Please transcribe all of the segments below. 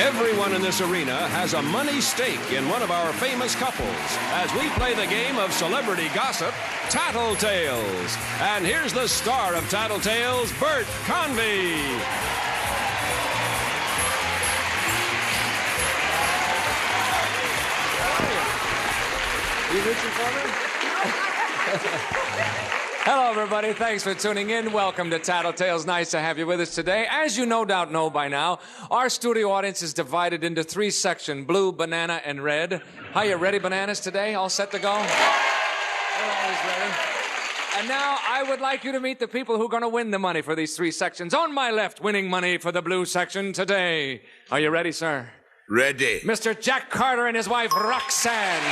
Everyone in this arena has a money stake in one of our famous couples as we play the game of celebrity gossip, Tattletales. And here's the star of Tattletales, Bert Convy. You reaching for me? Hello, everybody. Thanks for tuning in. Welcome to Tattletales. Nice to have you with us today. As you no doubt know by now, our studio audience is divided into three sections, blue, banana, and red. How you ready, bananas, today? All set to go? We're always ready. And now I would like you to meet the people who are going to win the money for these three sections. On my left, winning money for the blue section today. Are you ready, sir? Ready. Mr. Jack Carter and his wife, Roxanne.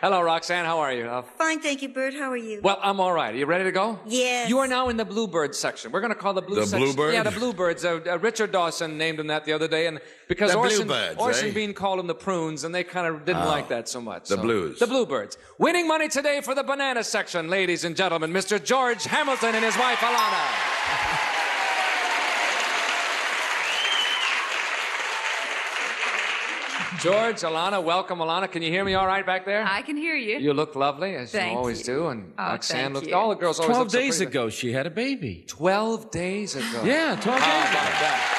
Hello, Roxanne. How are you? Fine, thank you, Bert. How are you? Well, I'm all right. Are you ready to go? Yes. You are now in the Bluebird section. We're going to call the blue section. The Bluebird? Yeah, the Bluebirds. Richard Dawson named them that the other day, and because The Orson Bluebirds, Bean called them the Prunes, and they kind of didn't like that so much. The Blues. The Bluebirds. Winning money today for the banana section, ladies and gentlemen, Mr. George Hamilton and his wife, Alana. George, Alana, welcome, Alana. Can you hear me all right back there? I can hear you. You look lovely, as Thank you always you. do, and Oh, Roxanne thank looked. you. All the girls always 12 look so days pretty. ago, she had a baby. 12 days ago. Yeah, 12 days How ago. about that?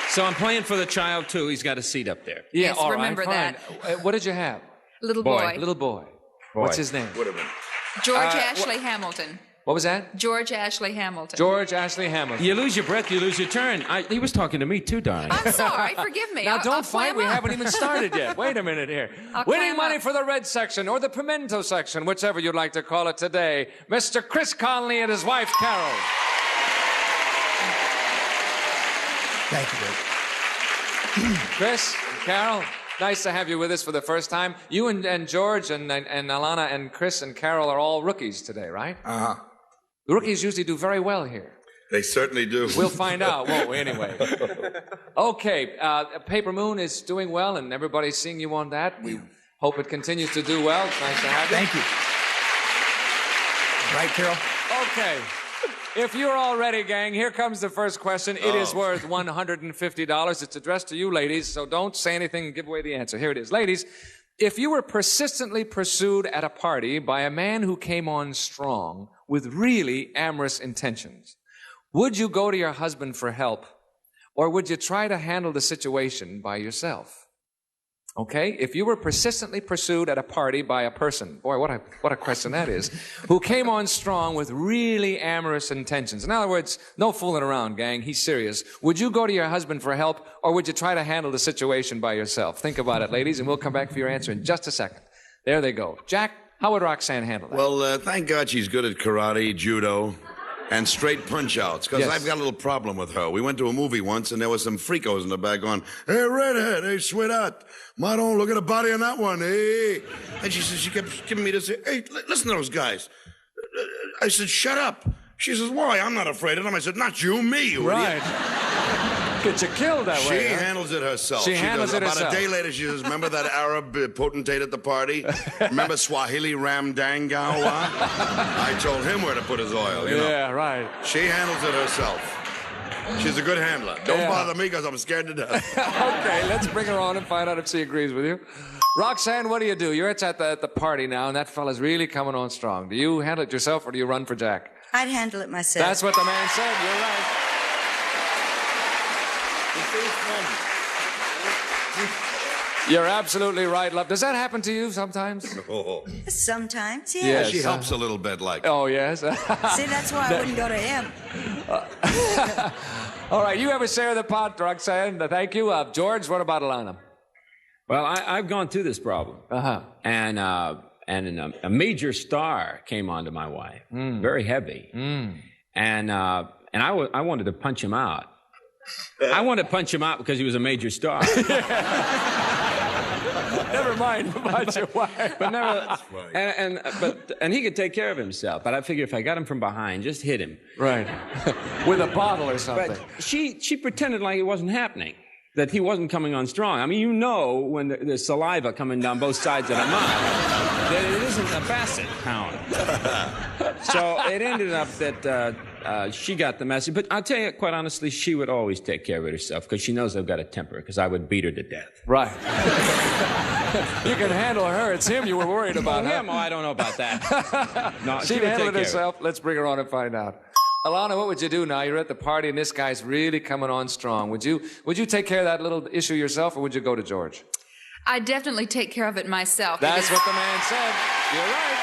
So I'm playing for the child, too. He's got a seat up there. Yeah, Yes, all right, remember fine. What did you have? Little Boy. boy. Little boy. What's his name? George Ashley Hamilton. What was that? George Ashley Hamilton. George Ashley Hamilton. You lose your breath, you lose your turn. He was talking to me, too, darling. I'm sorry. Forgive me. Now, I'll don't fight. climb We up. haven't even started yet. Wait a minute here. I'll Winning climb money up. for the red section or the pimento section, whichever you'd like to call it today, Mr. Chris Conley and his wife, Carol. Thank you, Bert. Chris, Carol, nice to have you with us for the first time. You and George and Alana and Chris and Carol are all rookies today, right? Uh-huh. The rookies usually do very well here. They certainly do. We'll find out, won't we, anyway? Okay, Paper Moon is doing well, and everybody's seeing you on that. We hope it continues to do well. It's nice to have you. Thank you. Right, Carol? Okay. If you're all ready, gang, here comes the first question. It is worth $150. It's addressed to you, ladies, so don't say anything and give away the answer. Here it is. Ladies, if you were persistently pursued at a party by a man who came on strong with really amorous intentions, would you go to your husband for help, or would you try to handle the situation by yourself? Okay? If you were persistently pursued at a party by a person, boy, what a question that is, who came on strong with really amorous intentions. In other words, no fooling around, gang. He's serious. Would you go to your husband for help, or would you try to handle the situation by yourself? Think about it, ladies, and we'll come back for your answer in just a second. There they go. Jack, how would Roxanne handle that? Well, thank God she's good at karate, judo, and straight punch-outs, because Yes. I've got a little problem with her. We went to a movie once, and there was some freakos in the back going, "Hey, redhead, hey, sweetheart, Madon, look at the body on that one, hey." And she kept giving me this, "Hey, listen to those guys." I said, "Shut up." She says, "Why? I'm not afraid of them." I said, "Not you, me, you idiot." Get you killed that She way. Huh? handles it herself. She handles it About herself. a day later, she says, "Remember that Arab potentate at the party? Remember Swahili Ramdangawa?" I told him where to put his oil, you know. Yeah, right. She handles it herself. She's a good handler. Don't Yeah. bother me because I'm scared to death. Okay, let's bring her on and find out if she agrees with you. Roxanne, what do? You're at the party now, and that fella's really coming on strong. Do you handle it yourself, or do you run for Jack? I'd handle it myself. That's what the man said. You're right. You're absolutely right, love. Does that happen to you sometimes? Oh. Sometimes, yeah. Yes. She helps a little bit, like. Oh, yes. See, that's why I wouldn't go to him. All right, you ever share the pot, Roxanne? Thank you. George, what about Alana? Well, I've gone through this problem. Uh-huh. And a major star came onto my wife, very heavy. And I wanted to punch him out. I wanted to punch him out because he was a major star. Never mind about your wife. But never, and he could take care of himself. But I figure if I got him from behind, just hit him. Right. With a bottle or something. But she pretended like it wasn't happening. that he wasn't coming on strong. I mean, you know when there's saliva coming down both sides of the mouth, that it isn't a basset hound. So it ended up that she got the message. But I'll tell you, quite honestly, she would always take care of it herself because she knows I've got a temper because I would beat her to death. Right. You can handle her. It's him you were worried about. Oh, him? Oh, I don't know about that. No, She'd handle it herself. Let's bring her on and find out. Alana, what would you do now? You're at the party and this guy's really coming on strong. Would you take care of that little issue yourself, or would you go to George? I definitely take care of it myself. That's what the man said. You're right.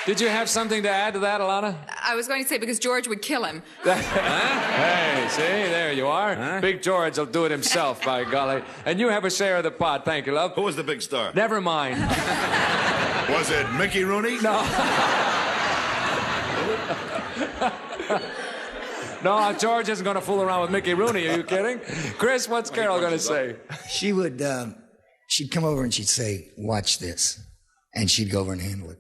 Did you have something to add to that, Alana? I was going to say because George would kill him. Hey, see, there you are. Huh? Big George will do it himself, by golly. And you have a share of the pot. Thank you, love. Who was the big star? Never mind. Was it Mickey Rooney? No. No, George isn't going to fool around with Mickey Rooney. Are you kidding? Chris, what's Carol going to say? She would, she'd come over and she'd say, watch this. And she'd go over and handle it.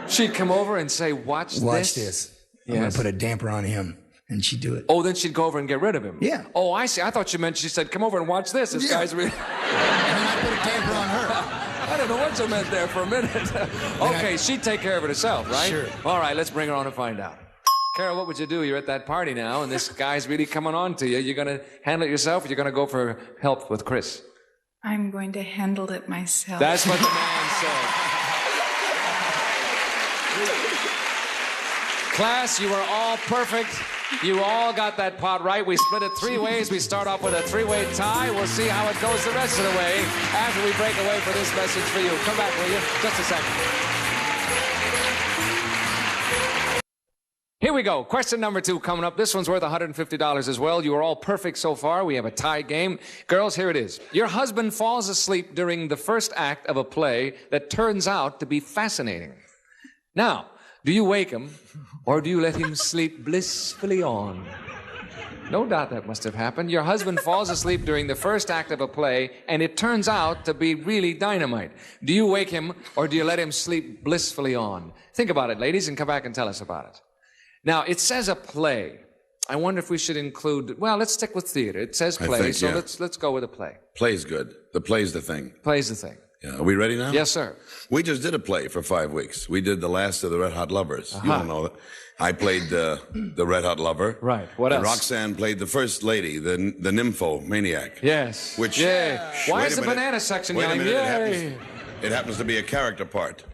She'd come over and say, watch this. I'm going to put a damper on him. And she'd do it. Oh, then she'd go over and get rid of him? Yeah. Oh, I see. I thought you meant she said, come over and watch this. This guy's really... And then I'd put a damper on her. I don't know what you meant there for a minute. Okay, she'd take care of it herself, right? Sure. All right, let's bring her on and find out. Carol, what would you do? You're at that party now, and this guy's really coming on to you. You're going to handle it yourself, or you're going to go for help with Chris? I'm going to handle it myself. That's what the man said. Class, you were all perfect. You all got that pot right. We split it 3 ways. We start off with a 3-way tie. We'll see how it goes the rest of the way after we break away for this message for you. Come back, will you? Just a second. Here we go. Question number 2 coming up. This one's worth $150 as well. You are all perfect so far. We have a tie game. Girls, here it is. Your husband falls asleep during the first act of a play that turns out to be fascinating. Now, do you wake him, or do you let him sleep blissfully on? No doubt that must have happened. Your husband falls asleep during the first act of a play, and it turns out to be really dynamite. Do you wake him, or do you let him sleep blissfully on? Think about it, ladies, and come back and tell us about it. Now, it says a play. I wonder if we should include... Well, let's stick with theater. It says play, so let's go with a play. Play's good. The play's the thing. Play's the thing. Yeah. Are we ready now? Yes, sir. We just did a play for 5 weeks. We did The Last of the Red Hot Lovers. You don't know that. I played the Red Hot Lover. Right. What else? And Roxanne played the First Lady, the nymphomaniac. Yes. Which... Yeah. Why is the banana section yelling? It happens to be a character part.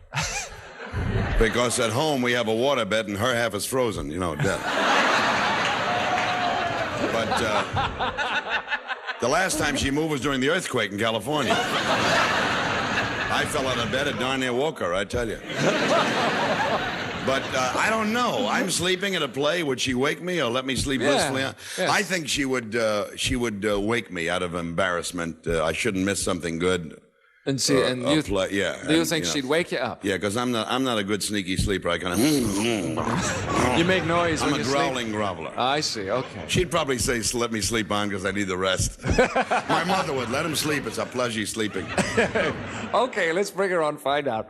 Because at home we have a waterbed and her half is frozen, dead. But the last time she moved was during the earthquake in California. I fell out of bed and darn near woke her, I tell you. But I don't know. I'm sleeping at a play. Would she wake me or let me sleep blissfully? Yes. I think she would wake me out of embarrassment. I shouldn't miss something good. And see, and you, play, do you think she'd wake you up? Yeah, because I'm not a good sneaky sleeper. I kind of you make noise. I'm when a growling groveler. I see. Okay. She'd probably say, "Let me sleep on because I need the rest." My mother would let him sleep. It's a pleasure sleeping. Okay, let's bring her on. Find out.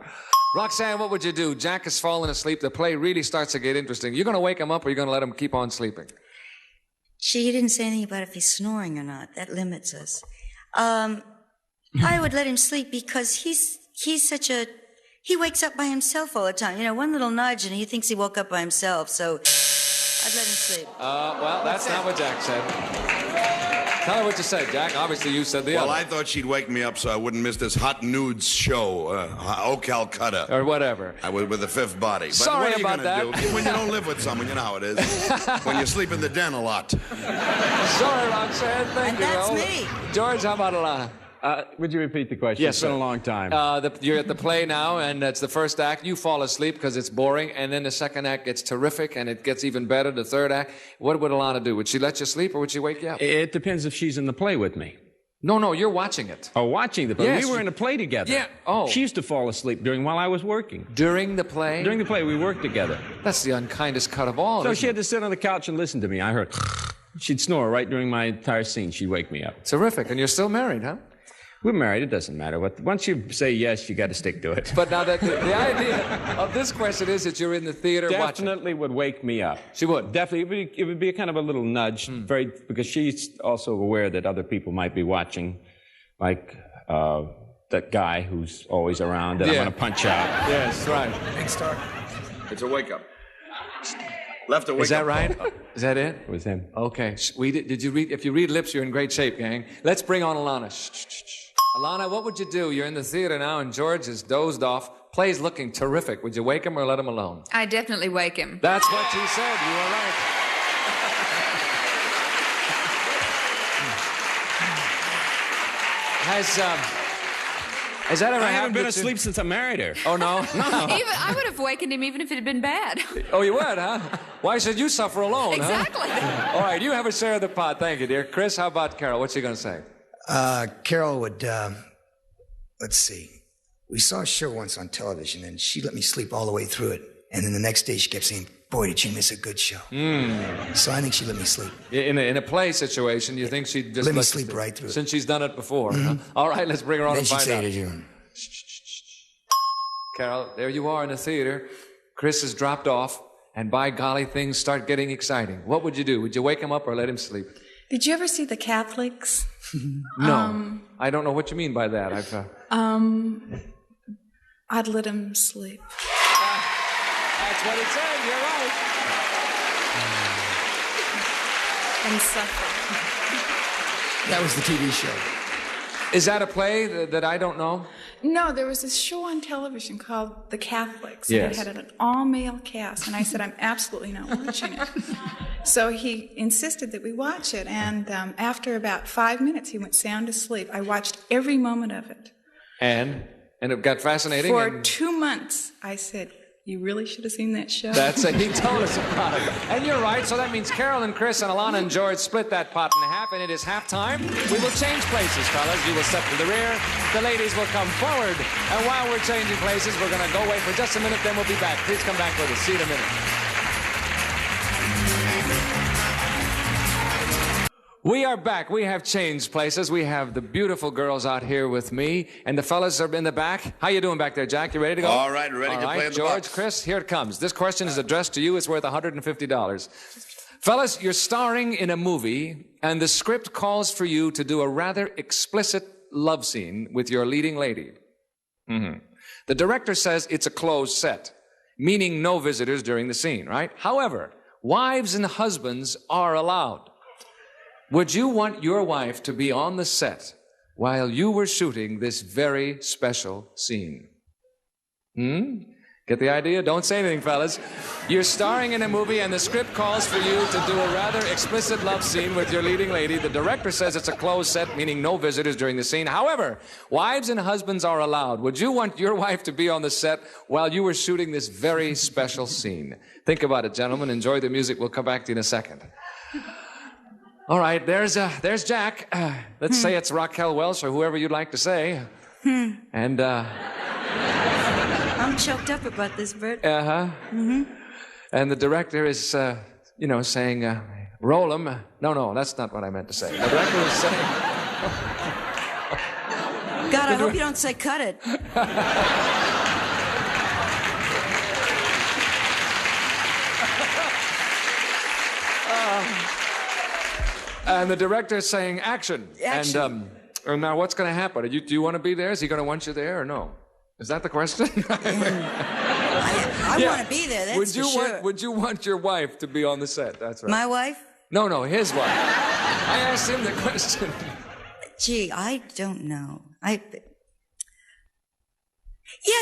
Roxanne, what would you do? Jack has fallen asleep. The play really starts to get interesting. You're going to wake him up, or you're going to let him keep on sleeping? She didn't say anything about if he's snoring or not. That limits us. I would let him sleep because he's he wakes up by himself all the time. One little nudge and he thinks he woke up by himself, so I'd let him sleep. Well, that's not what Jack said. Tell her what you said, Jack. Obviously, you said the other. Well, I thought she'd wake me up so I wouldn't miss this hot nudes show, Oh Calcutta. Or whatever. With the fifth body. But sorry what are you about that. Do? When you don't live with someone, you know how it is. When you sleep in the den a lot. Sorry, Roxanne. Thank you. That's me. George, how about Alana? Would you repeat the question? Yes, it's been a long time. You're at the play now, and it's the first act. You fall asleep because it's boring, and then the second act gets terrific, and it gets even better, the third act. What would Alana do? Would she let you sleep, or would she wake you up? It depends if she's in the play with me. No, you're watching it. Oh, watching the play. Yes. We were in a play together. Yeah. Oh. She used to fall asleep while I was working. During the play? During the play, we worked together. That's the unkindest cut of all. So she had to sit on the couch and listen to me. I heard she'd snore right during my entire scene. She'd wake me up. Terrific. And you're still married, huh? We're married. It doesn't matter. Once you say yes, you got to stick to it. But now the idea of this question is that you're in the theater watching. Definitely would wake me up. She would? Definitely. It would be a kind of a little nudge, because she's also aware that other people might be watching, like that guy who's always around that I'm going to punch out. Yes, right. Big star. It's a wake up. Left a wake up. Is that right? Is that it? It was him. Okay. Did you read? If you read lips, you're in great shape, gang. Let's bring on Alana. Shh. Alana, what would you do? You're in the theater now, and George is dozed off. Play's looking terrific. Would you wake him or let him alone? I definitely wake him. That's what she said. You were right. Has that ever happened? I haven't been asleep since I married her. Oh, no? Even, I would have wakened him even if it had been bad. Oh, you would, huh? Why should you suffer alone, Exactly. Huh? All right, you have a share of the pot. Thank you, dear. Chris, how about Carol? What's she going to say? Carol would, let's see. We saw a show once on television, and she let me sleep all the way through it. And then the next day she kept saying, boy, did you miss a good show. So I think she let me sleep. In a play situation, you think she'd just let me sleep right through it. Since she's done it before. Huh? All right, let's bring her on Then and she'd find say out. to you, Carol, there you are in the theater. Chris has dropped off, and by golly, things start getting exciting. What would you do? Would you wake him up or let him sleep? Did you ever see The Catholics? No. I don't know what you mean by that. I'd let him sleep. That's what it said. You're right. And suffer. that was the TV show. Is that a play that I don't know? No, there was this show on television called The Catholics. Yes. And it had an all-male cast. And I said, I'm absolutely not watching it. So he insisted that we watch it. And after about 5 minutes, he went sound asleep. I watched every moment of it. And it got fascinating. For 2 months, I said, you really should have seen that show. That's it. He told us about it. And you're right. So that means Carol and Chris and Alana and George split that pot in half, and it is halftime. We will change places, fellas. You will step to the rear. The ladies will come forward. And while we're changing places, we're going to go away for just a minute, then we'll be back. Please come back with us. See you in a minute. We are back. We have changed places. We have the beautiful girls out here with me, and the fellas are in the back. How you doing back there, Jack? You ready to go? All right, ready to play in the George, box. Chris, here it comes. This question is addressed to you. It's worth $150. Fellas, you're starring in a movie, and the script calls for you to do a rather explicit love scene with your leading lady. The director says it's a closed set, meaning no visitors during the scene, right? However, wives and husbands are allowed. Would you want your wife to be on the set while you were shooting this very special scene? Get the idea? Don't say anything, fellas. You're starring in a movie and the script calls for you to do a rather explicit love scene with your leading lady. The director says it's a closed set, meaning no visitors during the scene. However, wives and husbands are allowed. Would you want your wife to be on the set while you were shooting this very special scene? Think about it, gentlemen. Enjoy the music. We'll come back to you in a second. All right, there's Jack. Let's say it's Raquel Welch or whoever you'd like to say. And, I'm choked up about this, Bert. And the director is, saying, roll him. No, that's not what I meant to say. The director is saying... God, I hope you don't say cut it. And the director is saying, action. Action. And now what's going to happen? Do you want to be there? Is he going to want you there or no? Is that the question? I want to be there, that's for sure. Would you want your wife to be on the set? That's right. My wife? No, his wife. I asked him the question. Gee, I don't know. Yeah,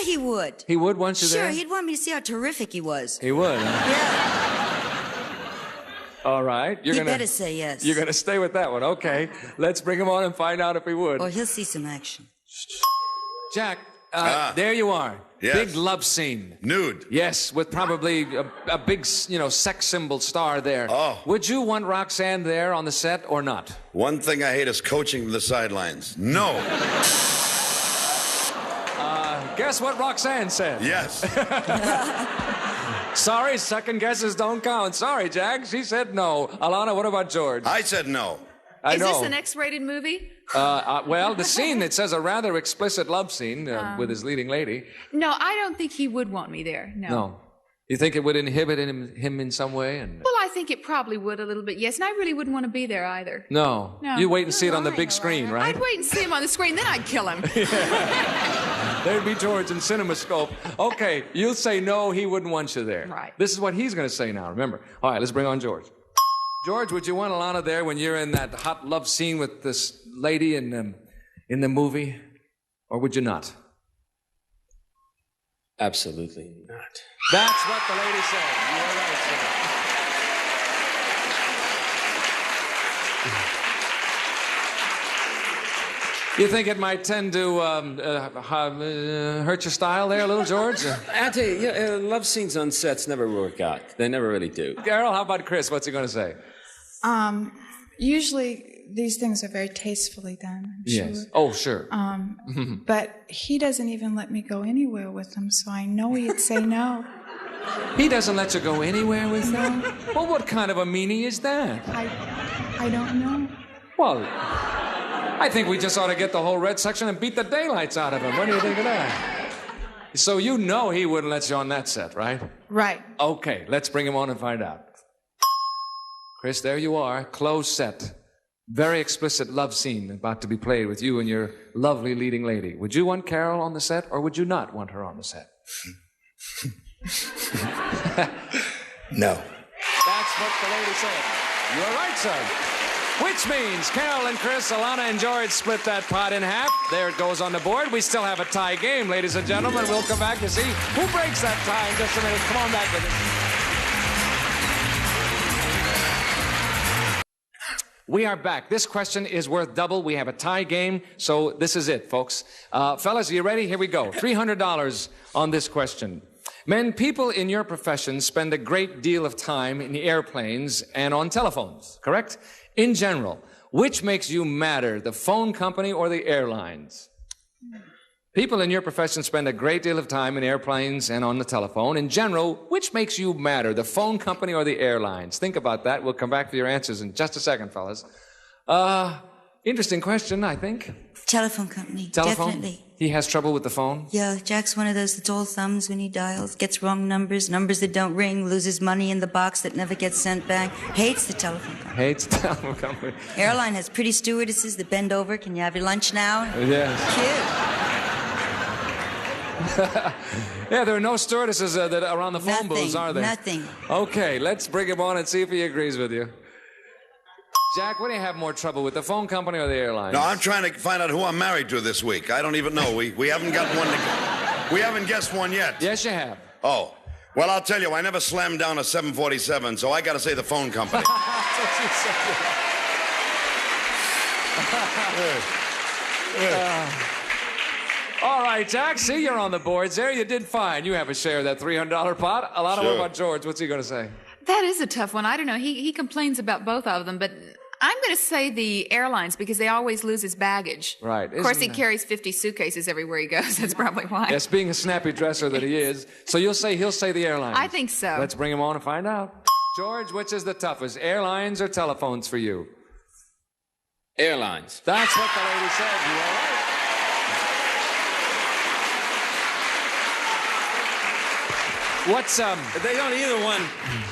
he would. He would want you there? Sure, he'd want me to see how terrific he was. He would, huh? Yeah. All right. He better say yes. You're going to stay with that one. Okay. Let's bring him on and find out if he would. Or he'll see some action. Jack, there you are. Yes. Big love scene. Nude. Yes, with probably a big, sex symbol star there. Oh. Would you want Roxanne there on the set or not? One thing I hate is coaching from the sidelines. No. Guess what Roxanne said? Yes. Sorry, second guesses don't count. Sorry, Jack. She said no. Alana, what about George? I said no. I Is know. this an X-rated movie? Well, the scene, it says a rather explicit love scene with his leading lady. No, I don't think he would want me there. No. You think it would inhibit him in some way? Well, I think it probably would a little bit, yes. And I really wouldn't want to be there either. No. You wait and see it on the big screen, right? I'd wait and see him on the screen, then I'd kill him. There'd be George in CinemaScope. Okay, you'll say no, he wouldn't want you there. Right. This is what he's going to say now, remember. All right, let's bring on George. George, would you want Alana there when you're in that hot love scene with this lady in the movie? Or would you not? Absolutely not. That's what the lady said. You are right, sir. You think it might tend to hurt your style there a little, George? I tell you, love scenes on sets never work out. They never really do. Carol, how about Chris? What's he going to say? Usually these things are very tastefully done, I'm Yes. sure. Oh, sure. But he doesn't even let me go anywhere with him, so I know he'd say no. He doesn't let you go anywhere with him? Well, what kind of a meanie is that? I don't know. Well, I think we just ought to get the whole red section and beat the daylights out of him. What do you think of that? So you know he wouldn't let you on that set, right? Right. Okay, let's bring him on and find out. Chris, there you are, closed set. Very explicit love scene about to be played with you and your lovely leading lady. Would you want Carol on the set, or would you not want her on the set? No. That's what the lady said. You're right, sir. Which means Carol and Chris, Alana and George split that pot in half. There it goes on the board. We still have a tie game, ladies and gentlemen. We'll come back to see who breaks that tie in just a minute. Come on back with us. We are back. This question is worth double. We have a tie game, so this is it, folks. Fellas, are you ready? Here we go. $300 on this question. Men, people in your profession spend a great deal of time in airplanes and on telephones, correct? In general, which makes you madder, the phone company or the airlines? People in your profession spend a great deal of time in airplanes and on the telephone. In general, which makes you madder, the phone company or the airlines? Think about that. We'll come back to your answers in just a second, fellas. Interesting question, I think. Telephone company. Telephone? Definitely. He has trouble with the phone? Yeah, Jack's one of those that's all thumbs when he dials, gets wrong numbers, numbers that don't ring, loses money in the box that never gets sent back. Hates the telephone company. Hates the telephone company. Airline has pretty stewardesses that bend over. Can you have your lunch now? Yes. Cute. Yeah, there are no stewardesses that are on the phone booths, are there? Nothing. Okay, let's bring him on and see if he agrees with you. Jack, what do you have more trouble with, the phone company or the airlines? No, I'm trying to find out who I'm married to this week. I don't even know. We haven't got one. We haven't guessed one yet. Yes, you have. Oh. Well, I'll tell you, I never slammed down a 747, so I got to say the phone company. That's what she said. All right, Jack, see, you're on the boards there. You did fine. You have a share of that $300 pot. Alana, Sure. what about George? What's he going to say? That is a tough one. I don't know. He complains about both of them, but I'm going to say the airlines because they always lose his baggage. Right. Of course, he Isn't that- carries 50 suitcases everywhere he goes. That's probably why. Yes, being a snappy dresser that he is. So he'll say the airlines. I think so. Let's bring him on and find out. George, which is the toughest, airlines or telephones for you? Airlines. That's what the lady said. You all right? What's They don't either one.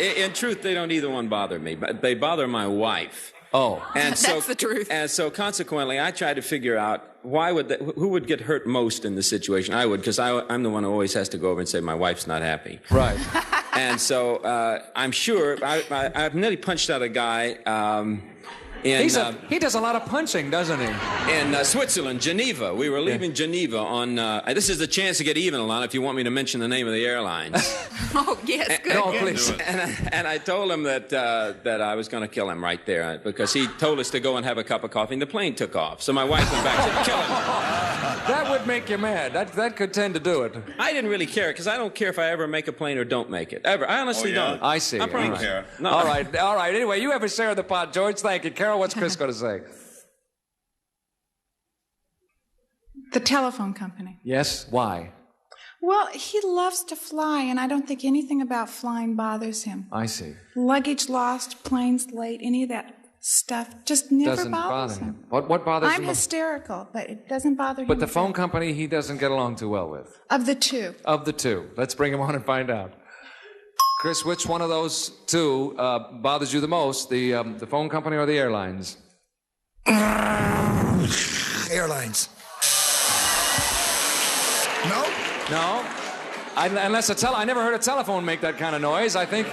In truth, they don't either one bother me, but they bother my wife. Oh, And so, That's the truth. And so, consequently, I try to figure out who would get hurt most in this situation. I would, because I'm the one who always has to go over and say my wife's not happy. right. And so I'm sure I've nearly punched out a guy He does a lot of punching, doesn't he? in Switzerland, Geneva. We were leaving Geneva on. This is the chance to get even, Alana, if you want me to mention the name of the airlines. Oh, yes, good. No, please. And I told him that I was going to kill him right there because he told us to go and have a cup of coffee, and the plane took off. So my wife went back and said, kill him. That would make you mad. That could tend to do it. I didn't really care because I don't care if I ever make a plane or don't make it. Ever. I honestly don't. I see. I'm pretty All right. care. No. All right. Anyway, you have a share of the pot, George. Thank you. Carol, what's Chris going to say? The telephone company. Yes? Why? Well, he loves to fly, and I don't think anything about flying bothers him. I see. Luggage lost, planes late, any of that stuff just never Doesn't bothers bother him. him. What bothers I'm him? hysterical, but it doesn't bother him. But the a phone bit. company he doesn't get along too well with. Of the two. Of the two. Let's bring him on and find out. Chris, which one of those two bothers you the most? The phone company or the airlines? Airlines. No? No? I never heard a telephone make that kind of noise. I think...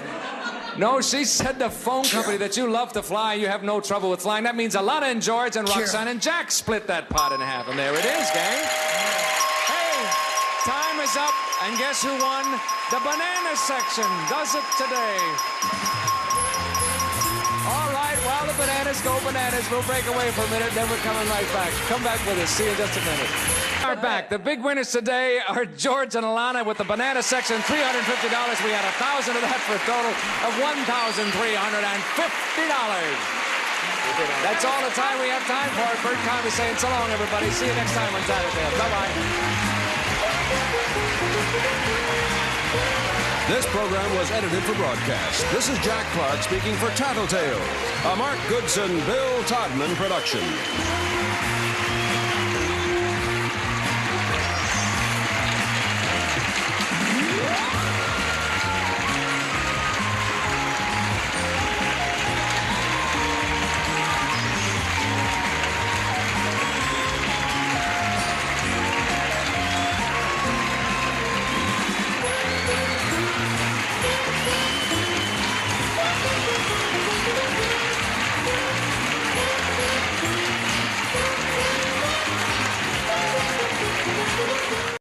No, she said the phone company that you love to fly, you have no trouble with flying. That means Alana and George and Roxanne and Jack split that pot in half. And there it is, gang. Hey, time is up. And guess who won? The banana section does it today. All right, while the bananas go bananas, we'll break away for a minute, then we're coming right back. Come back with us. See you in just a minute. We're back. The big winners today are George and Alana with the banana section, $350. We had 1,000 of that for a total of $1,350. That's all the time we have time for. Bert Convy saying so long, everybody. See you next time on Tattletales. Bye-bye. This program was edited for broadcast. This is Jack Clark speaking for Tattletales, a Mark Goodson, Bill Todman production.